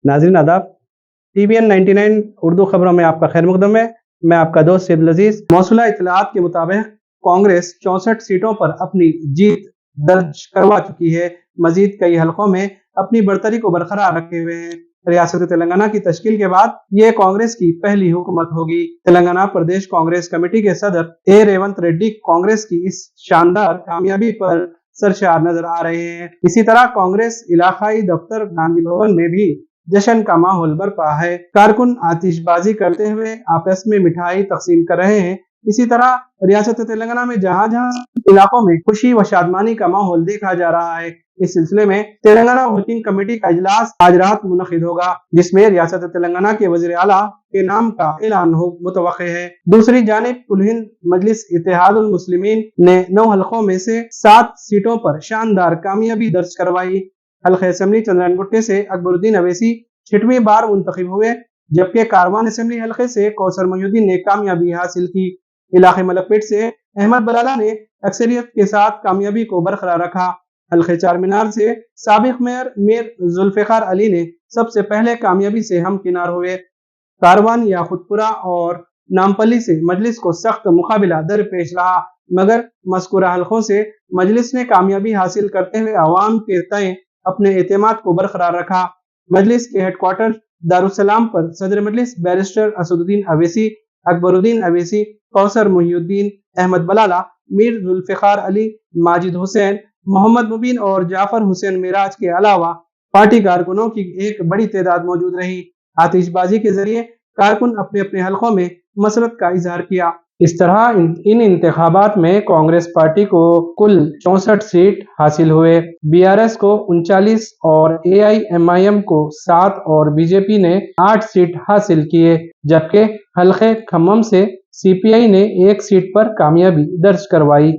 नाज़रीन आदाब, TVN 99 उर्दू खबरों में आपका खैर मकदम है। मैं आपका दोस्त सैयद अजीज। मौसूला इत्तलाआत के मुताबिक कांग्रेस 64 सीटों पर अपनी जीत दर्ज करवा चुकी है। मजीद कई हलकों में अपनी बढ़तरी को बरकरार रखे हुए है। रियासत तेलंगाना की तश्कील के बाद ये कांग्रेस की पहली हुकूमत होगी। तेलंगाना प्रदेश कांग्रेस कमेटी के सदर ए रेवंत रेड्डी कांग्रेस की इस शानदार कामयाबी पर सरशार नजर आ रहे हैं। इसी तरह कांग्रेस इलाकाई दफ्तर गांधी भवन में भी जश्न का माहौल बरपा है। कारकुन आतिशबाजी करते हुए आपस में मिठाई तकसीम कर रहे हैं। इसी तरह रियासत तेलंगाना में जहां जहां इलाकों में खुशी व शादमानी का माहौल देखा जा रहा है। इस सिलसिले में तेलंगाना वर्किंग कमेटी का इजलास आज रात मुनक़िद होगा, जिसमें रियासत तेलंगाना के वज़ीर आला के नाम का ऐलान मुतवक्के है। दूसरी जानिब कुल हिंद मजलिस इत्तेहादुल मुस्लिमीन ने 9 हलकों में से 7 सीटों पर शानदार कामयाबी दर्ज करवाई। हल्के असेंबली चंद्रायनगुट्टे से अकबरुद्दीन अवैसी 6वीं बार मुंतखब हुए, जबकि कारवान असेंबली हल्के से कौसर मोहिउद्दीन ने कामयाबी हासिल की। इलाके मलकपेट से अहमद बलाला ने अक्सरियत के साथ कामयाबी को बरकरार रखा। हल्के चार मीनार से साबिक मेयर मीर जुल्फिकार अली ने सबसे पहले कामयाबी से हमकिनार हुए। कारवान याकुतपुरा और नामपल्ली से मजलिस को सख्त मुकाबला दरपेश रहा, मगर मज़कूरा हलकों से मजलिस ने कामयाबी हासिल करते हुए अवाम के तय अपने एतमाद को बरकरार रखा। मजलिस के हेडक्वार्टर दारुसलाम पर सदर मजलिस बैरिस्टर असदुद्दीन अवैसी, अकबरुद्दीन अवैसी, कौसर मोहिउद्दीन, अहमद बलाला, मीर जुल्फिकार अली, माजिद हुसैन, मोहम्मद मुबीन और जाफर हुसैन मिराज के अलावा पार्टी कारकुनों की एक बड़ी तादाद मौजूद रही। आतिशबाजी के जरिए कारकुन अपने अपने हलकों में मसरत का इजहार किया। इस तरह इन इंतखाबात में कांग्रेस पार्टी को कुल 64 सीट हासिल हुए। BRS को 39 और AIMIM को 7 और बीजेपी ने 8 सीट हासिल किए, जबकि हल्के खम्मम से CPI ने 1 सीट पर कामयाबी दर्ज करवाई।